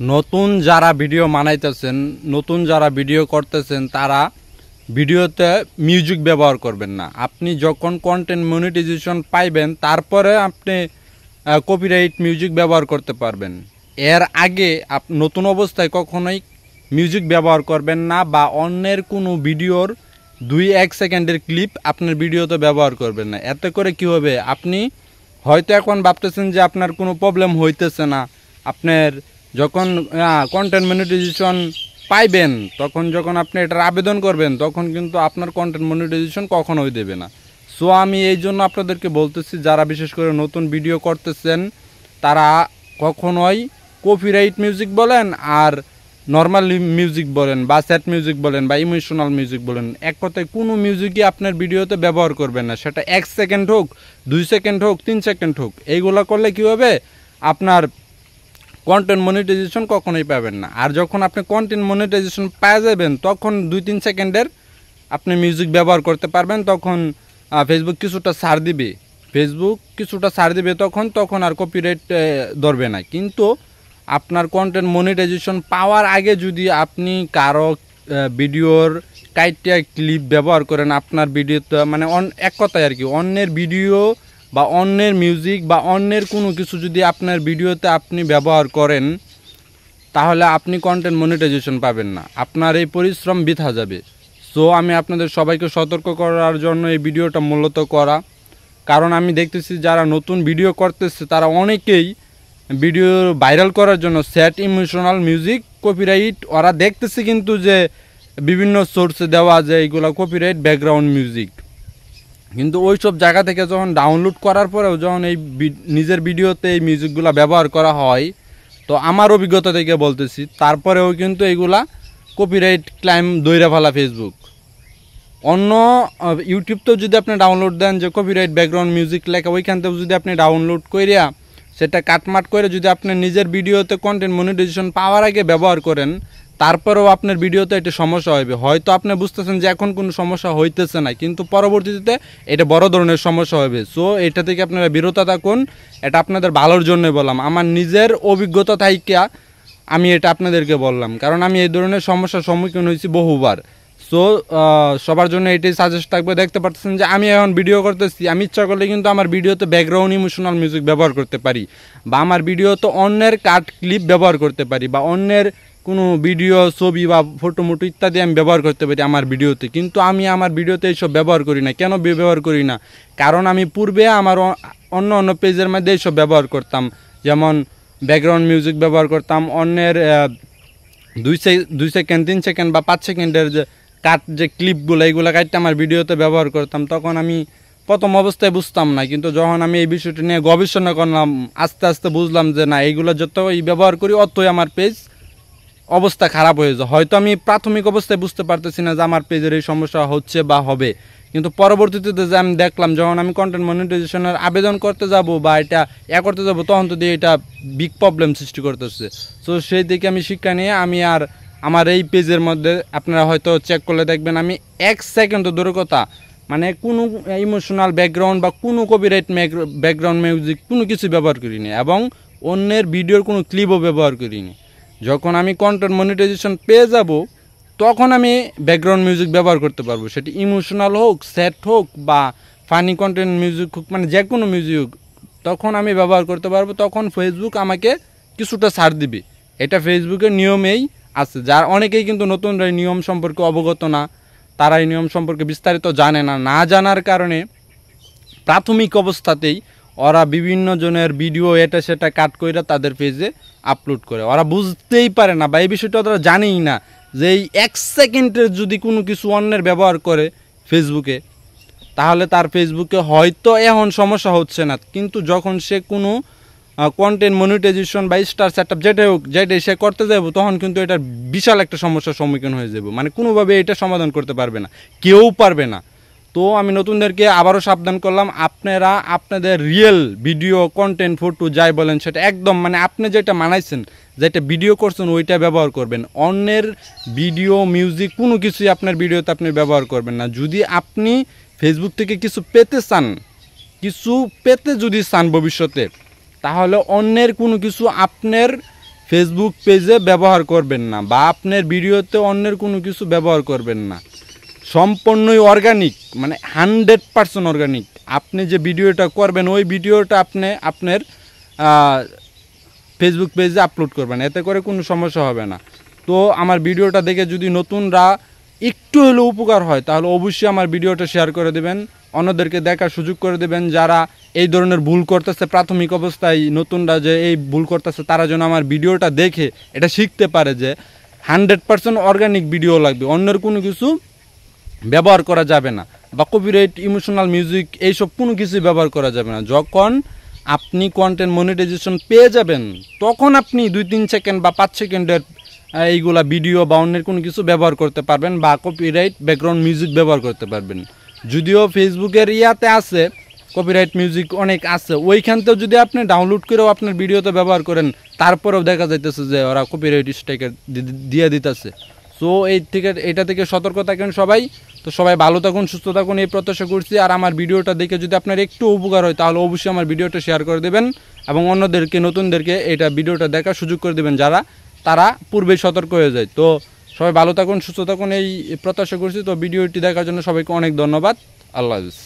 নতুন যারা ভিডিও বানাইতেছেন, নতুন যারা ভিডিও করতেছেন, তারা ভিডিওতে মিউজিক ব্যবহার করবেন না। আপনি যখন কন্টেন্ট মনিটাইজেশন পাইবেন, তারপরে আপনি কপিরাইট মিউজিক ব্যবহার করতে পারবেন। এর আগে নতুন অবস্থায় কখনোই মিউজিক ব্যবহার করবেন না, বা অন্যের কোনো ভিডিওর 2-1 সেকেন্ডের ক্লিপ আপনার ভিডিওতে ব্যবহার করবেন না। এতে করে কি হবে, আপনি হয়তো এখন ভাবতেছেন যে আপনার কোনো প্রবলেম হইতেছে না। আপনার যখন কন্টেন্ট মনিটাইজেশন পাইবেন, তখন যখন আপনি এটার আবেদন করবেন, তখন কিন্তু আপনার কন্টেন্ট মনিটাইজেশন কখনোই দেবে না। সো আমি এই জন্য আপনাদেরকে বলতেছি, যারা বিশেষ করে নতুন ভিডিও করতেছেন, তারা কখনোই কপিরাইট মিউজিক বলেন আর নর্মাল মিউজিক বলেন, বা স্যাড মিউজিক বলেন, বা ইমোশনাল মিউজিক বলেন, এক কথায় কোনো মিউজিকই আপনার ভিডিওতে ব্যবহার করবেন না। সেটা 1 সেকেন্ড হোক, 2 সেকেন্ড হোক, 3 সেকেন্ড হোক। এইগুলো করলে কী হবে, আপনার কন্টেন্ট মনিটাইজেশন কখনোই পাবেন না। আর যখন আপনি কন্টেন্ট মনিটাইজেশন পেয়ে যাবেন, তখন 2-3 সেকেন্ডের আপনি মিউজিক ব্যবহার করতে পারবেন। তখন ফেসবুক কিছুটা ছাড় দিবে, তখন আর কপিরাইট ধরবে না। কিন্তু আপনার কন্টেন্ট মনিটাইজেশন পাওয়ার আগে যদি আপনি কারো ভিডিওর কাইটিয়া ক্লিপ ব্যবহার করেন আপনার ভিডিওতে, মানে এক কথায় আর কি, অন্যের ভিডিও বা অন্যের মিউজিক বা অন্যের কোনো কিছু যদি আপনার ভিডিওতে আপনি ব্যবহার করেন, তাহলে আপনি কন্টেন্ট মনিটাইজেশন পাবেন না, আপনার এই পরিশ্রম বৃথা যাবে। সো আমি আপনাদের সবাইকে সতর্ক করার জন্য এই ভিডিওটা মূলত করা, কারণ আমি দেখতেছি যারা নতুন ভিডিও করতেছে, তারা অনেকেই ভিডিও ভাইরাল করার জন্য স্যাড ইমোশনাল মিউজিক কপিরাইট ওরা দেখতেছে, কিন্তু যে বিভিন্ন সোর্সে দেওয়া যায় এগুলো কপিরাইট ব্যাকগ্রাউন্ড মিউজিক, কিন্তু ওই সব জায়গা থেকে যখন ডাউনলোড করার পরেও যখন এই নিজের ভিডিওতে এই মিউজিকগুলো ব্যবহার করা হয়, তো আমার অভিজ্ঞতা থেকে বলতেছি, তারপরেও কিন্তু এইগুলা কপিরাইট ক্লাইম দইরা ফেলা ফেসবুক। অন্য ইউটিউবতেও যদি আপনি ডাউনলোড দেন যে কপিরাইট ব্যাকগ্রাউন্ড মিউজিক লেখা, ওইখান থেকেও যদি আপনি ডাউনলোড করিয়া সেটা কাটমাট করে যদি আপনি নিজের ভিডিওতে কন্টেন্ট মনিটাইজেশন পাওয়ার আগে ব্যবহার করেন, তারপরেও আপনার ভিডিওতে এটা সমস্যা হবে। হয়তো আপনি বুঝতেছেন যে এখন কোনো সমস্যা হইতেছে না, কিন্তু পরবর্তীতে এটা বড় ধরনের সমস্যা হবে। সো এটা থেকে আপনারা বিরত থাকুন, এটা আপনাদের ভালোর জন্যই বললাম। আমার নিজের অভিজ্ঞতা থেকে আমি এটা আপনাদেরকে বললাম, কারণ আমি এই ধরনের সমস্যার সম্মুখীন হয়েছি বহুবার। সো সবার জন্য এটাই সাজেস্ট থাকবে। দেখতে পাচ্ছেন যে আমি এখন ভিডিও করতেছি, আমি ইচ্ছা করলে কিন্তু আমার ভিডিওতে ব্যাকগ্রাউন্ড ইমোশনাল মিউজিক ব্যবহার করতে পারি, বা আমার ভিডিওতে অন্যের কাট ক্লিপ ব্যবহার করতে পারি, বা অন্যের কোনো ভিডিও, ছবি বা ফটো মোটো ইত্যাদি আমি ব্যবহার করতে পারি আমার ভিডিওতে। কিন্তু আমি আমার ভিডিওতে এইসব ব্যবহার করি না। কেন ব্যবহার করি না? কারণ আমি পূর্বে আমার অন্য পেজের মধ্যে এইসব ব্যবহার করতাম, যেমন ব্যাকগ্রাউন্ড মিউজিক ব্যবহার করতাম, অন্যের 2 সেকেন্ড, 3 সেকেন্ড বা 5 সেকেন্ডের যে ক্লিপগুলো, এইগুলো কাটতে আমার ভিডিওতে ব্যবহার করতাম। তখন আমি প্রথম অবস্থায় বুঝতাম না, কিন্তু যখন আমি এই বিষয়টি নিয়ে গবেষণা করলাম, আস্তে আস্তে বুঝলাম যে না, এইগুলো যতই ব্যবহার করি অতই আমার পেজ অবস্থা খারাপ হয়ে যায়। হয়তো আমি প্রাথমিক অবস্থায় বুঝতে পারতেছি না যে আমার পেজের এই সমস্যা হচ্ছে বা হবে, কিন্তু পরবর্তীতে যে আমি দেখলাম, যখন আমি কন্টেন্ট মনিটাইজেশনের আবেদন করতে যাব বা এটা করতে যাব, তখন তো দিয়ে এটা বিগ প্রবলেম সৃষ্টি করতেছে। সো সেই দিকে আমি শিক্ষা নিয়ে আমি আর আমার এই পেজের মধ্যে আপনারা হয়তো চেক করলে দেখবেন, আমি 1 সেকেন্ড দূরের কথা, মানে কোনো ইমোশনাল ব্যাকগ্রাউন্ড বা কোনো কপিরাইট ব্যাকগ্রাউন্ড মিউজিক কোনো কিছু ব্যবহার করিনি, এবং অন্যের ভিডিওর কোনো ক্লিপও ব্যবহার করিনি। যখন আমি কন্টেন্ট মনিটাইজেশন পেয়ে যাব, তখন আমি ব্যাকগ্রাউন্ড মিউজিক ব্যবহার করতে পারবো, সেটি ইমোশনাল হোক, স্যাড হোক, বা ফানি কন্টেন্ট মিউজিক হোক, মানে যে কোনো মিউজিক হোক, তখন আমি ব্যবহার করতে পারবো। তখন ফেসবুক আমাকে কিছুটা ছাড় দিবে। এটা ফেসবুকের নিয়মেই আছে। যার অনেকেই কিন্তু নতুনরা নিয়ম সম্পর্কে অবগত না, তারা এই নিয়ম সম্পর্কে বিস্তারিত জানে না। না জানার কারণে প্রাথমিক অবস্থাতেই ওরা বিভিন্ন জনের ভিডিও এটা সেটা কাট করে তাদের পেজে আপলোড করে। ওরা বুঝতেই পারে না, বা এই বিষয়টা ওরা জানেই না যে এই 1 সেকেন্ডের যদি কোনো কিছু অন্যের ব্যবহার করে ফেসবুকে, তাহলে তার ফেসবুকে হয়তো এখন সমস্যা হচ্ছে না, কিন্তু যখন সে কোনো কন্টেন্ট মনিটাইজেশন বা স্টার সেটআপ যেটাই সে করতে যাবো, তখন কিন্তু এটার বিশাল একটা সমস্যার সম্মুখীন হয়ে যাব। মানে কোনোভাবে এটা সমাধান করতে পারবে না, কেউ পারবে না। তো আমি নতুনদেরকে আবারও সাবধান করলাম, আপনারা আপনাদের রিয়েল ভিডিও, কন্টেন্ট, ফটো যাই বলেন, সেটা একদম মানে আপনি যেটা বানাইছেন, যেটা ভিডিও করছেন, ওইটা ব্যবহার করবেন। অন্যের ভিডিও, মিউজিক কোনো কিছুই আপনার ভিডিওতে আপনি ব্যবহার করবেন না। যদি আপনি ফেসবুক থেকে কিছু পেতে যদি চান ভবিষ্যতে, তাহলে অন্যের কোনো কিছু আপনার ফেসবুক পেজে ব্যবহার করবেন না, বা আপনার ভিডিওতে অন্যের কোনো কিছু ব্যবহার করবেন না। সম্পূর্ণই অর্গানিক, মানে 100% অর্গানিক। আপনি যে ভিডিওটা করবেন ওই ভিডিওটা আপনি আপনার ফেসবুক পেজে আপলোড করবেন, এতে করে কোনো সমস্যা হবে না। তো আমার ভিডিওটা দেখে যদি নতুনরা একটু হলেও উপকার হয় তাহলে অবশ্যই আমার ভিডিওটা শেয়ার করে দেবেন, অন্যদেরকে দেখার সুযোগ করে দেবেন। যারা এই ধরনের ভুল করতেছে প্রাথমিক অবস্থায়, নতুনরা যে এই ভুল করতেছে, তারা যেন আমার ভিডিওটা দেখে এটা শিখতে পারে যে 100% অর্গানিক ভিডিও লাগবে, অন্যের কোনো কিছু ব্যবহার করা যাবে না, বা কপিরাইট, ইমোশনাল মিউজিক এইসব কোনো কিছুই ব্যবহার করা যাবে না। যখন আপনি কন্টেন্ট মনিটাইজেশন পেয়ে যাবেন তখন আপনি 2-3 সেকেন্ড বা 5 সেকেন্ডের এইগুলা ভিডিও বা অন্যের কোনো কিছু ব্যবহার করতে পারবেন, বা কপিরাইট ব্যাকগ্রাউন্ড মিউজিক ব্যবহার করতে পারবেন। যদিও ফেসবুকের ইয়াতে আছে কপিরাইট মিউজিক অনেক আছে, ওইখানতেও যদি আপনি ডাউনলোড করেও আপনার ভিডিওতে ব্যবহার করেন তারপরেও দেখা যাইতেছে যে ওরা কপিরাইট স্ট্রাইকার দিয়ে দিতেছে। সো এটা থেকে সতর্ক থাকেন সবাই। তো সবাই ভালো থাকুন, সুস্থ থাকুন, এই প্রত্যাশা করছি। আর আমার ভিডিওটা দেখে যদি আপনার একটু উপকার হয় তাহলে অবশ্যই আমার ভিডিওটা শেয়ার করে দেবেন, এবং অন্যদেরকে, নতুনদেরকে এটা ভিডিওটা দেখার সুযোগ করে দেবেন তারা পূর্বেই সতর্ক হয়ে যায়। তো সবাই ভালো থাকুন, সুস্থ থাকুন, এই প্রত্যাশা করছি। তো ভিডিওটি দেখার জন্য সবাইকে অনেক ধন্যবাদ। আল্লাহ হাফেজ।